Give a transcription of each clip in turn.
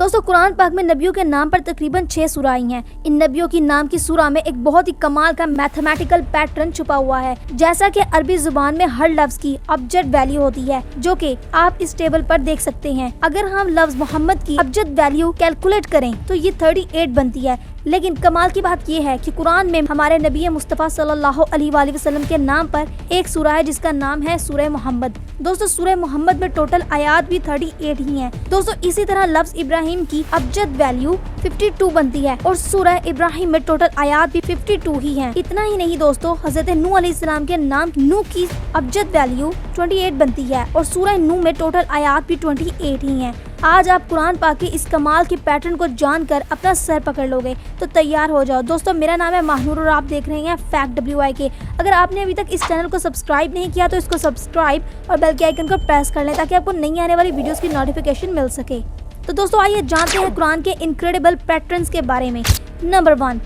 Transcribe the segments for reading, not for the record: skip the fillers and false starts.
दोस्तों कुरान पाक में नबियों के नाम पर तकरीबन 6 सूरा आई हैं। इन नबियों की नाम की सूरा में एक बहुत ही कमाल का मैथमेटिकल पैटर्न छुपा हुआ है। जैसा कि अरबी जुबान में हर लफ्ज की अबजद वैल्यू होती है, जो कि आप इस टेबल पर देख सकते हैं। अगर हम लफ्ज मोहम्मद की अबजद वैल्यू कैलकुलेट करें तो ये 38 बनती है। लेकिन कमाल की बात यह है कि कुरान में हमारे नबी मुस्तफ़ा सल्लल्लाहु अलैहि वसल्लम के नाम पर एक सूरा है जिसका नाम है सूरह मोहम्मद। दोस्तों सूरह मोहम्मद में टोटल आयात भी 38 ही हैं। दोस्तों इसी तरह लफ्ज इब्राहिम की अबजद वैल्यू 52 बनती है और सूरह इब्राहिम में टोटल आयात भी 52 ही हैं। इतना ही नहीं दोस्तों, हजरत नूह अलैहिस्सलाम के नाम नूह की अबजद वैल्यू 28 बनती है और सूरह नूह में टोटल आयात भी 28 ही हैं। आज आप कुरान पाक के इस कमाल के पैटर्न को जानकर अपना सर पकड़ लोगे, तो तैयार हो जाओ। दोस्तों मेरा नाम है माहनूर और आप देख रहे हैं फैक्ट WIK। अगर आपने अभी तक इस चैनल को सब्सक्राइब नहीं किया तो इसको सब्सक्राइब और बेल के आइकन को प्रेस कर लें ताकि आपको नई आने वाली वीडियोस की नोटिफिकेशन मिल सके। तो दोस्तों आइए जानते हैं कुरान के इनक्रेडिबल पैटर्न्स के बारे में। नंबर 1,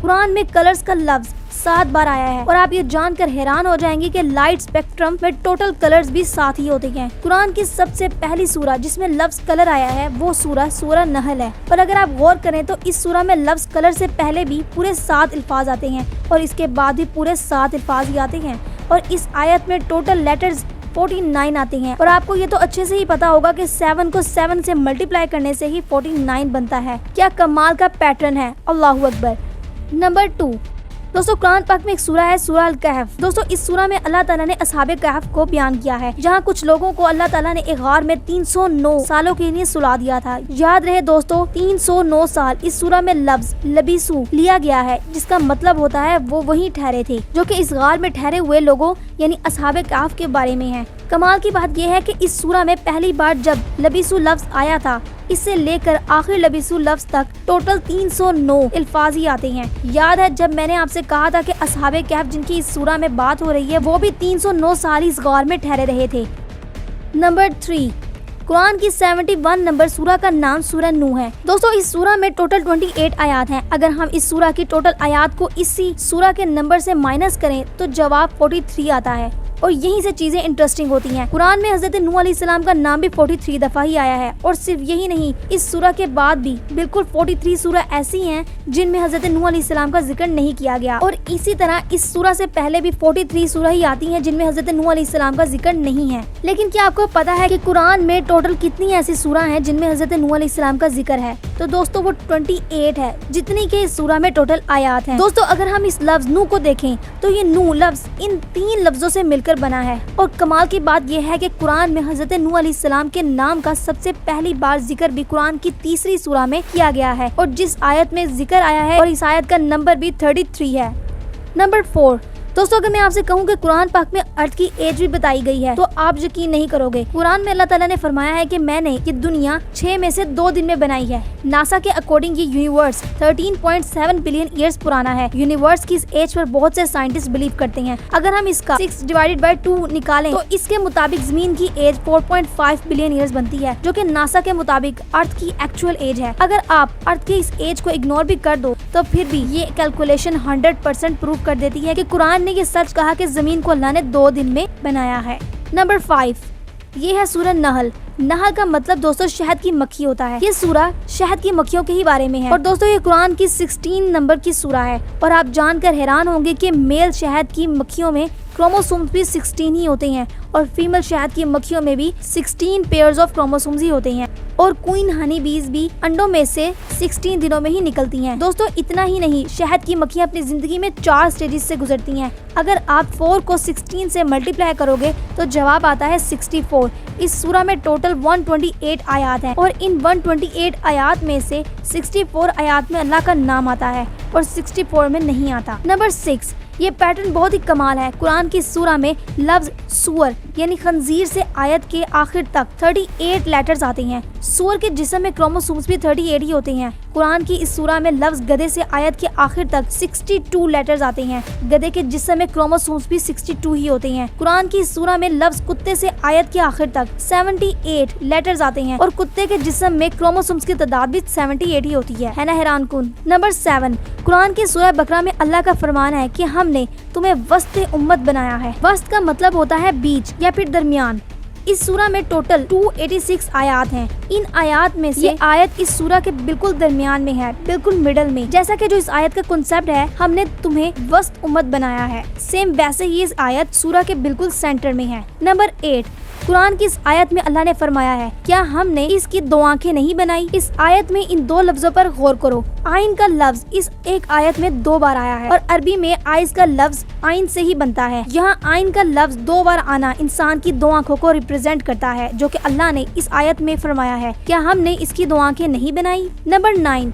कुरान में कलर्स का लफ्ज 7 बार आया है और आप ये जानकर हैरान हो जाएंगे कि लाइट स्पेक्ट्रम में टोटल कलर्स भी 7 ही होते हैं। कुरान की सबसे पहली सूरा जिसमें लफ्ज कलर आया है वो सूरा नहल है। और अगर आप गौर करें तो इस सूरा में लफ्ज कलर से पहले भी पूरे 7 अल्फाज आते हैं और इसके बाद भी पूरे 7 अल्फाज ही आते हैं। और इस आयत में टोटल लेटर्स 49 आते हैं और आपको ये तो अच्छे से ही पता होगा कि 7 को 7 से मल्टीप्लाई करने से ही 49 बनता है। क्या कमाल का पैटर्न है, अल्लाहु अकबर। नंबर 2, दोस्तों कुरान पाक में एक सूरा है सूरा अल कहफ। दोस्तों इस सूरा में अल्लाह ताला ने असहाबे कहफ को बयान किया है, जहां कुछ लोगों को अल्लाह ताला ने एक गार में 309 सालों के लिए सुला दिया था। याद रहे दोस्तों 309 साल। इस सूरा में लफ्ज लबीसू लिया गया है जिसका मतलब होता है वो वहीं ठहरे थे, जो कि इस गार में ठहरे हुए लोगों यानी असहाबे कहफ के बारे में है। कमाल की बात यह है कि इस सूरा में पहली बार जब लबीसू लफ्ज आया था, इससे लेकर आखिर लबीसू लफ्ज तक टोटल 309 अल्फाज ही आते हैं। याद है जब मैंने आपसे कहा था कि असहाबे कहफ जिनकी इस सूरा में बात हो रही है वो भी 309 साल इस गार में ठहरे रहे थे। नंबर 3, कुरान की 71 नंबर सूरा का नाम सूरह नूह है। दोस्तों इस सूरा में टोटल 28 आयात हैं। अगर हम इस सूरा की टोटल आयात को इसी सूरा के नंबर से माइनस करें तो जवाब 43 आता है और यहीं से चीजें इंटरेस्टिंग होती हैं। कुरान में हजरत नूह अलैहिस्सलाम का नाम भी 43 दफा ही आया है और सिर्फ यही नहीं, इस सूरा के बाद भी बिल्कुल 43 सूरा ऐसी हैं जिनमें हजरत नूह अलैहिस्सलाम का जिक्र नहीं किया गया और इसी तरह इस सूरा से पहले भी 43 सूरा ही आती हैं जिनमें हजरत नूह अलैहिस्सलाम का जिक्र नहीं है। लेकिन क्या आपको पता है कि कुरान में टोटल कितनी ऐसी सूरा हैं जिनमें हजरत नूह अलैहिस्सलाम का जिक्र है? तो दोस्तों वो 28 है, जितनी के इस सूरा में टोटल आयात हैं। दोस्तों अगर हम इस लफ्ज नूह को देखें तो ये नूह लफ्ज इन 3 लफ्जों से मिलकर बना है। और कमाल की बात यह है कि कुरान में हजरत नूह अलैहिस्सलाम के नाम का सबसे पहली बार जिक्र भी कुरान की 3री सूरा में किया गया है और जिस आयत में जिक्र आया है और इस आयत का नंबर भी 33 है। नंबर 4, दोस्तों अगर मैं आपसे कहूँ कि कुरान पाक में अर्थ की एज भी बताई गई है तो आप यकीन नहीं करोगे। कुरान में अल्लाह ताला ने फरमाया है कि मैंने ये दुनिया 6 में से 2 दिन में बनाई है। नासा के अकॉर्डिंग ये यूनिवर्स 13.7 बिलियन ईयर्स पुराना है। यूनिवर्स की इस एज पर बहुत से साइंटिस्ट बिलीव करते हैं। अगर हम इसका 6/2 निकालें तो इसके मुताबिक जमीन की एज 4.5 बिलियन ईयर्स बनती है, जो कि नासा के मुताबिक अर्थ की एक्चुअल एज है। अगर आप अर्थ की इस एज को इग्नोर भी कर दो तो फिर भी ये कैलकुलेशन 100% प्रूव कर देती है कि कुरान ने ये सच कहा कि जमीन को अल्लाह ने 2 दिन में बनाया है। नंबर 5, ये है सूरह नहल। नहल का मतलब दोस्तों शहद की मक्खी होता है। ये सूरा शहद की मक्खियों के ही बारे में है और दोस्तों ये कुरान की 16 नंबर की सूरा है। और आप जानकर हैरान होंगे कि मेल शहद की मक्खियों में क्रोमोसोम्स भी 16 ही होते हैं और फीमेल शहद की मक्खियों में भी 16 पेयर्स ऑफ क्रोमोसोम्स ही होते हैं। और क्वीन हनी बीज भी अंडों में से 16 दिनों में ही निकलती हैं। दोस्तों इतना ही नहीं, शहद की मक्खियां अपनी जिंदगी में 4 स्टेजेस से गुजरती हैं। अगर आप 4 को 16 से मल्टीप्लाई करोगे तो जवाब आता है 64। इस सूरा में टोटल 128 आयात हैं और इन 128 आयात में से 64 आयात में अल्लाह का नाम आता है और 64 में नहीं आता। नंबर 6, ये पैटर्न बहुत ही कमाल है। कुरान की सूरा में लफ्ज सूअर यानी खंजीर से आयत के आखिर तक 38 लेटर्स आते हैं। सूअर के जिस्म में क्रोमोसोम्स भी 38 ही होते हैं। कुरान की इस सूरा में लफ्ज गधे से आयत के आखिर तक 62 लेटर्स आते हैं। गधे के जिस्म में क्रोमोसोम्स भी 62 ही होते हैं। कुरान की इस सूरा में लफ्ज कुत्ते से आयत के आखिर तक 78 लेटर्स आते हैं और कुत्ते के जिस्म में क्रोमोसोम्स की तादाद भी 78 ही होती है ना हैरान कुन। नंबर 7, कुरान की सूरह बकरा में अल्लाह का फरमान है कि हमने तुम्हें वस्त उम्मत बनाया है। वस्त का मतलब होता है बीच या फिर दरमियान। इस सूरा में टोटल 286 आयात हैं। इन आयात में से ये आयत इस सूरा के बिल्कुल दरमियान में है, बिल्कुल मिडल में। जैसा कि जो इस आयत का कॉन्सेप्ट है, हमने तुम्हें वस्त उम्मत बनाया है, सेम वैसे ही इस आयत सूरा के बिल्कुल सेंटर में है। नंबर 8, कुरान की इस आयत में अल्लाह ने फरमाया है, क्या हमने इसकी 2 आंखें नहीं बनाई? इस आयत में इन 2 लफ्जों पर गौर करो। आइन का लफ्ज इस एक आयत में 2 बार आया है और अरबी में आइज का लफ्ज आइन से ही बनता है। यहाँ आइन का लफ्ज 2 बार आना इंसान की 2 आंखों को रिप्रेजेंट करता है, जो कि अल्लाह ने इस आयत में फरमाया है, क्या हमने इसकी 2 आंखें नहीं बनाई? नंबर 9,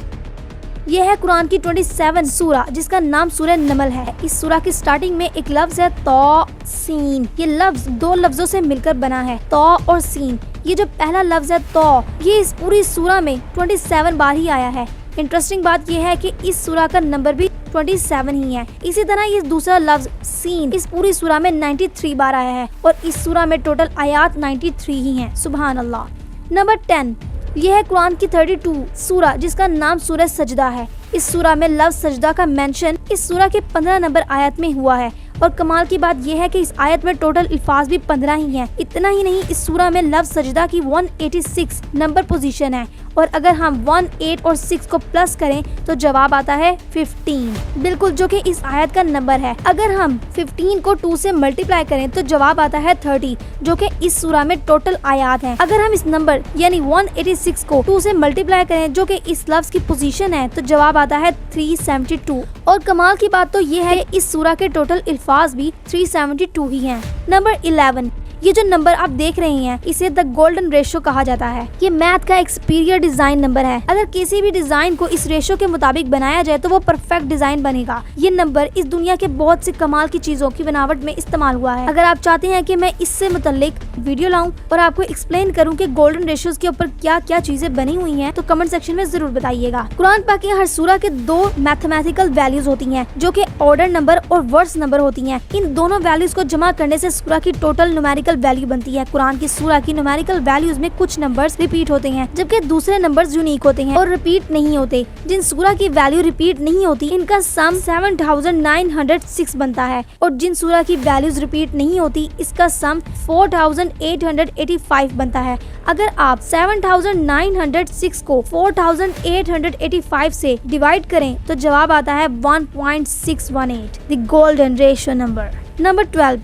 यह है कुरान की 27 सूरा जिसका नाम सूरह नमल है। इस सूरा की स्टार्टिंग में एक लफ्ज है तो सीन। ये लफ्ज 2 लफ्जों से मिलकर बना है, तो और सीन। ये जो पहला लफ्ज है तो, ये इस पूरी सूरा में 27 बार ही आया है। इंटरेस्टिंग बात यह है कि इस सूरा का नंबर भी 27 ही है। इसी तरह ये दूसरा लफ्ज सीन इस पूरी सूरा में 93 बार आया है और इस सूरा में टोटल आयात 93 ही हैं। सुभान अल्लाह। नंबर 10, यह है कुरान की 32 सूरा जिसका नाम सूरह सजदा है। इस सूरा में लफ्ज सजदा का मेंशन इस सूरा के 15 नंबर आयत में हुआ है और कमाल की बात यह है कि इस आयत में टोटल अल्फाज भी 15 ही हैं। इतना ही नहीं, इस सूरा में लफ्ज सजदा की 186 नंबर पोजीशन है और अगर हम 1, 8 और 6 को प्लस करें तो जवाब आता है 15, बिल्कुल जो कि इस आयत का नंबर है। अगर हम 15 को 2 से मल्टीप्लाई करें तो जवाब आता है 30, जो कि इस सूरा में टोटल आयात हैं। अगर हम इस नंबर यानी 186 को 2 से मल्टीप्लाई करें, जो कि इस लफ्ज की पोजीशन है, तो जवाब आता है 372। और कमाल की बात तो ये है इस सूरा के टोटल अल्फाज भी 372 ही हैं। नंबर 11, ये जो नंबर आप देख रहे हैं इसे द गोल्डन रेशो कहा जाता है। ये मैथ का एक सुपीरियर डिजाइन नंबर है। अगर किसी भी डिजाइन को इस रेशो के मुताबिक बनाया जाए तो वो परफेक्ट डिजाइन बनेगा। ये नंबर इस दुनिया के बहुत सी कमाल की चीजों की बनावट में इस्तेमाल हुआ है। अगर आप चाहते हैं कि मैं इससे मुताल्लिक वीडियो लाऊं और आपको एक्सप्लेन करूं कि गोल्डन रेशोज के ऊपर क्या क्या चीजें बनी हुई हैं, तो कमेंट सेक्शन में जरूर बताइएगा। कुरान पाक के हर सूरा के 2 मैथमेटिकल वैल्यूज होती हैं, जो कि ऑर्डर नंबर और वर्स नंबर होती हैं। इन दोनों वैल्यूज को जमा करने से सूरा की टोटल न्यूमेरिकल वैल्यू बनती है। कुरान की सूरा की न्यूमेरिकल वैल्यूज में कुछ नंबर्स रिपीट होते हैं, जबकि दूसरे नंबर्स यूनिक होते हैं और रिपीट नहीं होते। जिन सूरा की वैल्यू रिपीट नहीं होती, इनका सम 7906 बनता है और जिन सूरा की वैल्यूज रिपीट नहीं होती, इसका सम 4885 बनता है। अगर आप 7906 को 4885 से डिवाइड करें तो जवाब आता है 1.618, the golden ratio number. Number 12,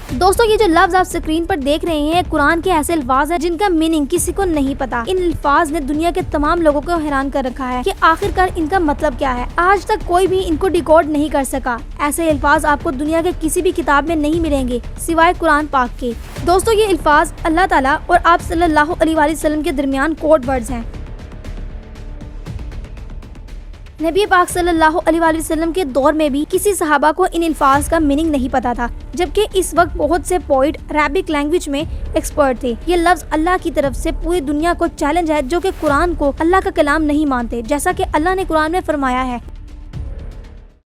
दोस्तों ये जो लफ्ज आप स्क्रीन पर देख रहे हैं कुरान के ऐसे अल्फाज हैं जिनका मीनिंग किसी को नहीं पता। इन अल्फाज ने दुनिया के तमाम लोगों को हैरान कर रखा है कि आखिरकार इनका मतलब क्या है। आज तक कोई भी इनको डिकोड नहीं कर सका। ऐसे अल्फाज आपको दुनिया के किसी भी किताब में नहीं मिलेंगे सिवाय कुरान पाक के। दोस्तों ये अल्फाज अल्लाह ताला और आप सल्लल्लाहु अलैहि वसल्लम के दरमियान कोड वर्ड्स हैं। नबी पाक सल्लल्लाहु अलैहि वसल्लम के दौर में भी किसी सहाबा को इन अल्फाज का मीनिंग नहीं पता था, जबकि इस वक्त बहुत से पोइट अरबिक लैंग्वेज में एक्सपर्ट थे। ये लफ्ज अल्लाह की तरफ से पूरी दुनिया को चैलेंज है, जो कि कुरान को अल्लाह का कलाम नहीं मानते। जैसा कि अल्लाह ने कुरान में फरमाया है,